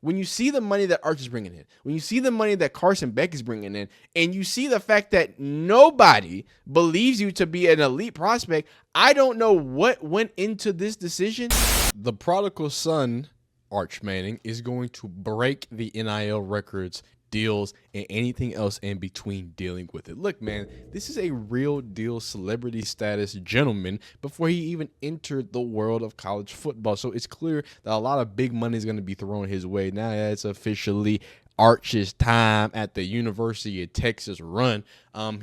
when you see the money that Arch is bringing in, when you see the money that Carson Beck is bringing in, and you see the fact that nobody believes you to be an elite prospect, I don't know what went into this decision. The prodigal son, Arch Manning, is going to break the NIL records, deals, and anything else in between dealing with it. Look, man, this is a real deal celebrity status gentleman before he even entered the world of college football. So it's clear that a lot of big money is going to be thrown his way. Now it's officially Arch's time at the University of Texas run.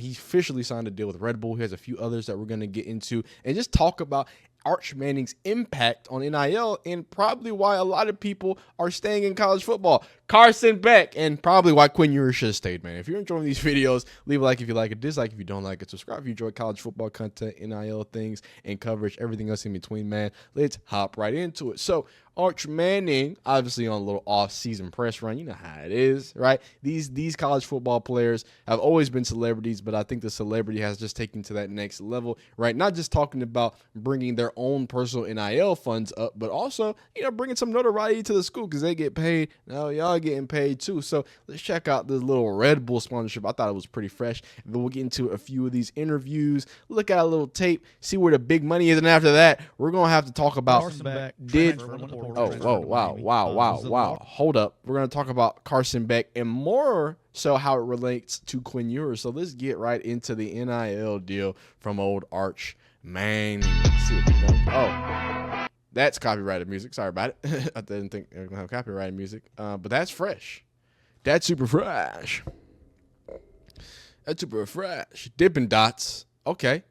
He officially signed a deal with Red Bull. He has a few others that we're going to get into and just talk about Arch Manning's impact on NIL and probably why a lot of people are staying in college football. Carson Beck, and probably why Quinn Ewers should have stayed, man. If you're enjoying these videos, leave a like if you like it, dislike if you don't like it, subscribe if you enjoy college football content, NIL things, and coverage, everything else in between, man. Let's hop right into it. So, Arch Manning, obviously on a little off-season press run. You know how it is, right? These college football players have always been celebrities, but I think the celebrity has just taken to that next level, right? Not just talking about bringing their own personal NIL funds up, but also, bringing some notoriety to the school because they get paid. Now y'all getting paid too. So let's check out this little Red Bull sponsorship. I thought it was pretty fresh. Then we'll get into a few of these interviews, look at a little tape, see where the big money is, and after that, we're gonna have to talk about wow. Hold up. We're going to talk about Carson Beck and more so how it relates to Quinn Ewers. So let's get right into the NIL deal from old Arch Manning. Let's see what we've done. Oh, that's copyrighted music. Sorry about it. I didn't think I was going to have copyrighted music. But that's fresh. That's super fresh. That's super fresh. Dippin' Dots. Okay.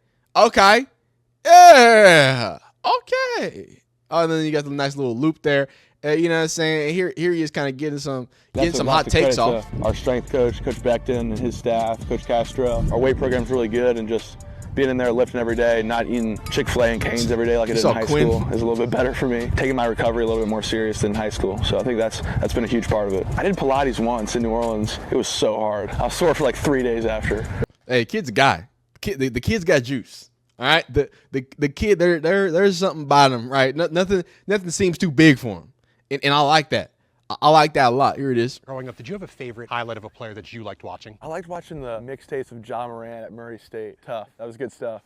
Yeah. Okay. Oh, and then you got the nice little loop there. You know what I'm saying? Here he is kind of getting some hot takes off. Our strength coach, Coach Beckton, and his staff, Coach Castro. Our weight program's really good, and just being in there lifting every day, not eating Chick-fil-A and Cane's every day like I did in high school is a little bit better for me. Taking my recovery a little bit more serious than in high school. So I think that's been a huge part of it. I did Pilates once in New Orleans. It was so hard. I was sore for like 3 days after. Hey, kid's a guy. The kid's got juice. All right, the kid there's something about him, right? Nothing seems too big for him, and I like that. I like that a lot. Here it is. Growing up, did you have a favorite highlight of a player that you liked watching? I liked watching the mixtapes of John Moran at Murray State. Tough. That was good stuff.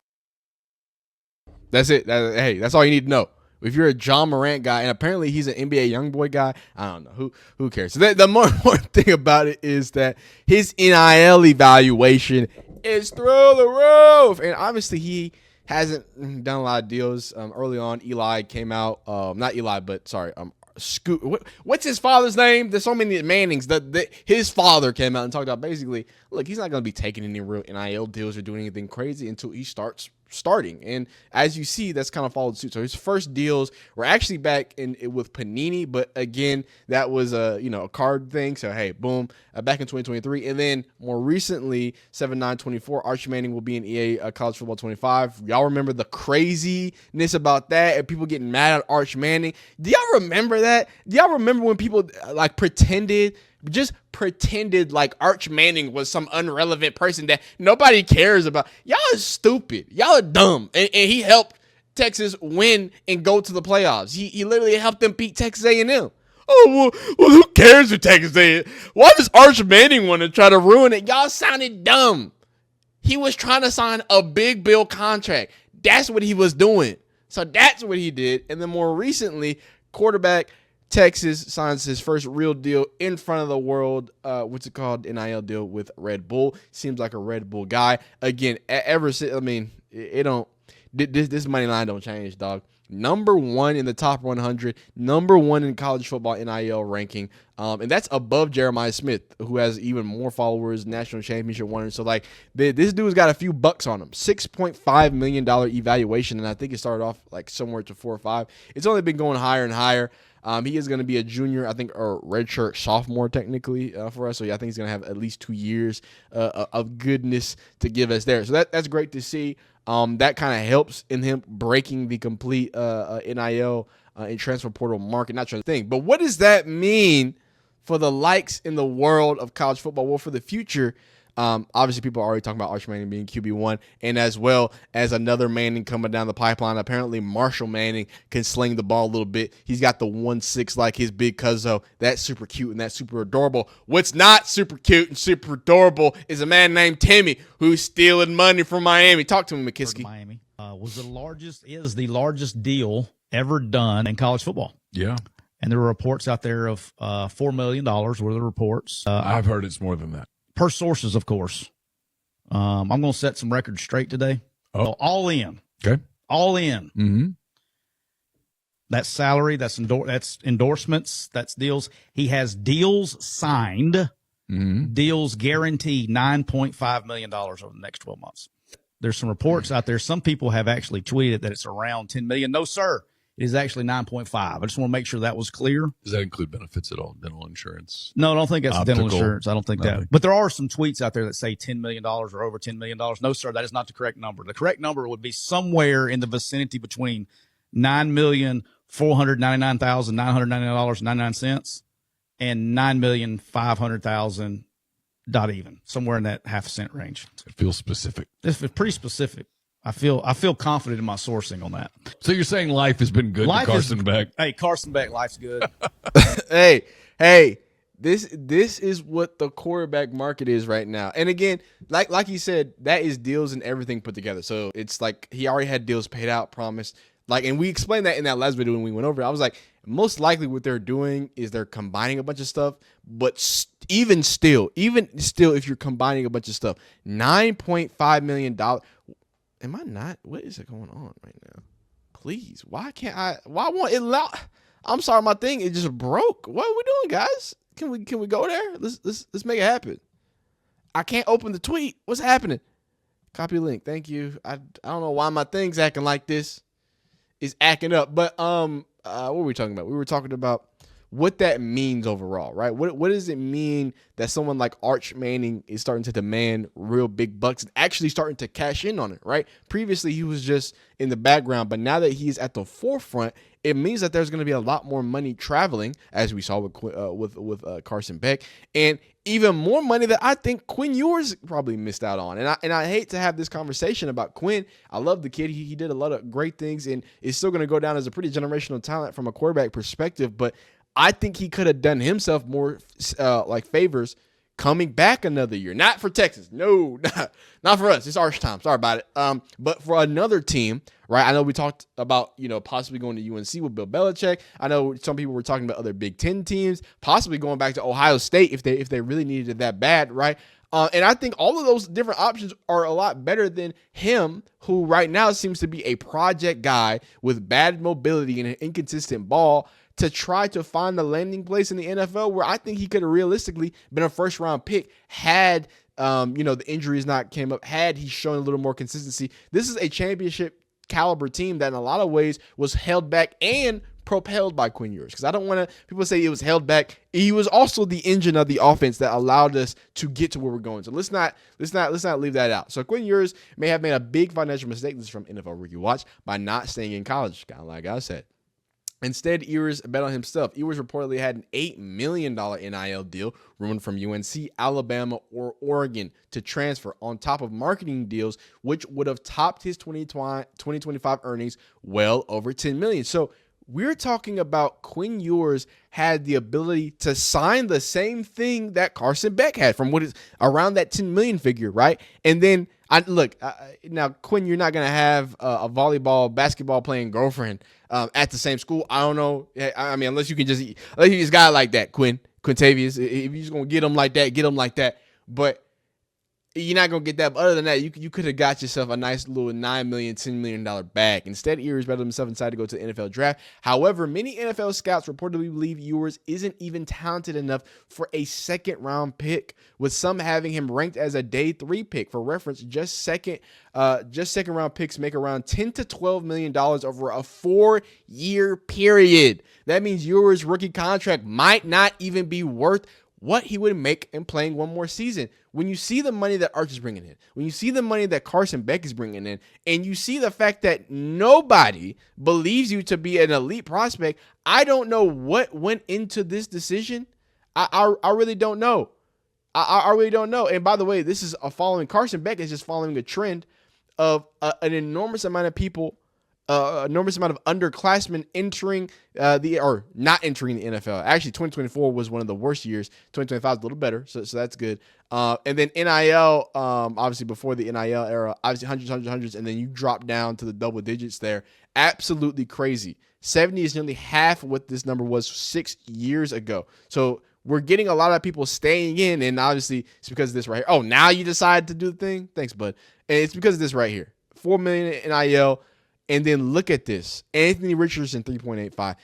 That's it. Hey, that's all you need to know. If you're a John Morant guy, and apparently he's an NBA YoungBoy guy, I don't know. Who cares? So the more important thing about it is that his NIL evaluation is through the roof. And obviously he hasn't done a lot of deals. Early on, Eli came out. Not Eli, but sorry. Scoot. What's his father's name? There's so many Mannings. His father came out and talked about basically, look, he's not going to be taking any real NIL deals or doing anything crazy until he starting. And as you see, that's kind of followed suit. So his first deals were actually back with Panini, but again, that was a card thing. So hey, boom, back in 2023, and then more recently, 7/9/24, Arch Manning will be in EA College Football 25. Y'all remember the craziness about that and people getting mad at Arch Manning? Do y'all remember that? Do y'all remember when people pretended like Arch Manning was some irrelevant person that nobody cares about? Y'all are stupid. Y'all are dumb. And he helped Texas win and go to the playoffs. He literally helped them beat Texas A&M. Oh, well, who cares for Texas A&M? Why does Arch Manning want to try to ruin it? Y'all sounded dumb. He was trying to sign a big bill contract. That's what he was doing. So that's what he did. And then more recently, quarterback Texas signs his first real deal in front of the world. What's it called? NIL deal with Red Bull. Seems like a Red Bull guy. Again, ever since, this money line don't change, dog. Number one in the top 100, number one in college football NIL ranking. And that's above Jeremiah Smith, who has even more followers, national championship winners. So this dude's got a few bucks on him. $6.5 million evaluation. And I think it started off somewhere to 4 or 5. It's only been going higher and higher. He is going to be a junior, I think, or redshirt sophomore technically for us. So, yeah, I think he's going to have at least 2 years of goodness to give us there. So that's great to see. That kind of helps in him breaking the complete NIL and transfer portal market. Not trying to think. But what does that mean for the likes in the world of college football? Well, for the future, Obviously, people are already talking about Arch Manning being QB1, and as well as another Manning coming down the pipeline. Apparently, Marshall Manning can sling the ball a little bit. He's got the 1.6 like his big cousin. That's super cute and that's super adorable. What's not super cute and super adorable is a man named Timmy who's stealing money from Miami. Talk to me, McKiskey. Miami is the largest deal ever done in college football. Yeah. And there were reports out there of $4 million worth of reports. I've heard it's more than that. Per sources, of course. I'm going to set some records straight today. Oh. So all in. Okay. All in. Mm-hmm. That's salary. That's endorsements. That's deals. He has deals signed. Mm-hmm. Deals guaranteed $9.5 million over the next 12 months. There's some reports out there. Some people have actually tweeted that it's around $10 million. No, sir. It is actually 9.5. I just want to make sure that was clear. Does that include benefits at all? Dental insurance? No, I don't think that's Optical? dental insurance. I don't think that. But there are some tweets out there that say $10 million or over $10 million. No, sir, that is not the correct number. The correct number would be somewhere in the vicinity between $9,499,999.99 and $9,500,000 dot even, somewhere in that half-cent range. It feels specific. It's pretty specific. I feel confident in my sourcing on that. So you're saying life has been good to Carson Beck? Hey, Carson Beck, life's good. hey, this is what the quarterback market is right now. And again, like you said, that is deals and everything put together. So it's like he already had deals paid out, promised. And we explained that in that last video when we went over it. I was like, most likely what they're doing is they're combining a bunch of stuff. But even still, if you're combining a bunch of stuff, $9.5 million. Am I not? What is it going on right now? Please, why can't I? Why won't it allow? I'm sorry, my thing it just broke. What are we doing, guys? Can we go there? Let's make it happen. I can't open the tweet. What's happening? Copy link. Thank you. I don't know why my thing's acting like this. It's acting up. But what were we talking about? We were talking about what that means overall, right? What does it mean that someone like Arch Manning is starting to demand real big bucks and actually starting to cash in on it, right? Previously, he was just in the background, but now that he's at the forefront, it means that there's going to be a lot more money traveling, as we saw with Carson Beck, and even more money that I think Quinn Ewers probably missed out on. And I hate to have this conversation about Quinn. I love the kid. He did a lot of great things and is still going to go down as a pretty generational talent from a quarterback perspective, but I think he could have done himself more favors coming back another year. Not for Texas. No, not for us. It's Arch time. Sorry about it. But for another team, right? I know we talked about, possibly going to UNC with Bill Belichick. I know some people were talking about other Big Ten teams, possibly going back to Ohio State if they really needed it that bad, right? And I think all of those different options are a lot better than him, who right now seems to be a project guy with bad mobility and an inconsistent ball, to try to find the landing place in the NFL where I think he could have realistically been a first-round pick had, the injuries not came up, had he shown a little more consistency. This is a championship caliber team that in a lot of ways was held back and propelled by Quinn Ewers, because I don't want to people say it was held back. He was also the engine of the offense that allowed us to get to where we're going. So let's not leave that out. So Quinn Ewers may have made a big financial mistake. This is from NFL Rookie Watch, by not staying in college, kind of like I said. Instead, Ewers bet on himself. Ewers reportedly had an $8 million NIL deal rumored from UNC, Alabama, or Oregon to transfer on top of marketing deals, which would have topped his 2025 earnings well over $10 million. So we're talking about Quinn Ewers had the ability to sign the same thing that Carson Beck had from what is around that 10 million figure, right? And then now Quinn, you're not going to have a volleyball, basketball playing girlfriend at the same school. I don't know. I mean, unless you just got it like that, Quintavious. If you're just going to get them like that, get them like that. But you're not going to get that. But other than that, you could have got yourself a nice little $9 million, $10 million bag. Instead, Ewers betted himself inside to go to the NFL draft. However, many NFL scouts reportedly believe Ewers isn't even talented enough for a second-round pick, with some having him ranked as a day 3 pick. For reference, just second-round picks make around $10 to $12 million over a 4-year period. That means Ewers' rookie contract might not even be worth what he would make in playing one more season. When you see the money that Arch is bringing in, when you see the money that Carson Beck is bringing in, and you see the fact that nobody believes you to be an elite prospect, I don't know what went into this decision. I really don't know. I really don't know. And by the way, this is Carson Beck is just following a trend of an enormous amount of people, enormous amount of underclassmen entering or not entering the NFL. Actually, 2024 was one of the worst years. 2025 is a little better, so that's good. And then NIL, obviously before the NIL era, obviously hundreds, and then you drop down to the double digits there. Absolutely crazy. 70 is nearly half what this number was 6 years ago. So we're getting a lot of people staying in, and obviously it's because of this right here. Oh, now you decide to do the thing? Thanks, bud. And it's because of this right here. 4 million in NIL, and then look at this. Anthony Richardson, 3.85.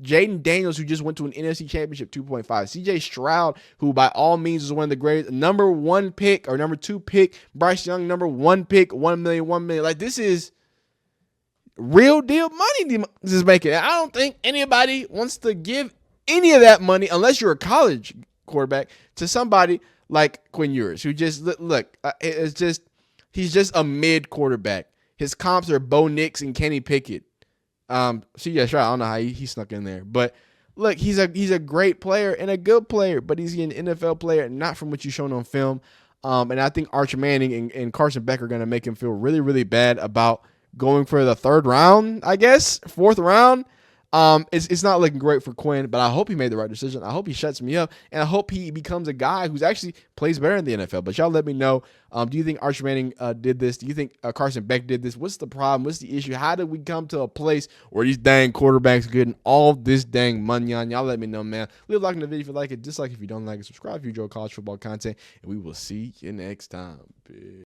Jaden Daniels, who just went to an NFC Championship, 2.5. CJ Stroud, who by all means is one of the greatest, number 1 pick or number 2 pick. Bryce Young, number 1 pick, 1 million. Like, this is real deal money this is making. I don't think anybody wants to give any of that money, unless you're a college quarterback, to somebody like Quinn Ewers, who just he's just a mid quarterback. His comps are Bo Nix and Kenny Pickett. CJ Stroud, I don't know how he snuck in there, but look, he's a great player and a good player, but he's an NFL player, not from what you've shown on film. And I think Arch Manning and Carson Beck are going to make him feel really, really bad about going for the 3rd round, I guess, 4th round. It's not looking great for Quinn, but I hope he made the right decision. I hope he shuts me up, and I hope he becomes a guy who's actually plays better in the NFL. But y'all let me know. Do you think Arch Manning did this? Do you think Carson Beck did this? What's the problem? What's the issue? How did we come to a place where these dang quarterbacks are getting all this dang money on? Y'all let me know, man. Leave a like in the video if you like it. Dislike if you don't like it. Subscribe if you enjoy college football content, and we will see you next time. Peace.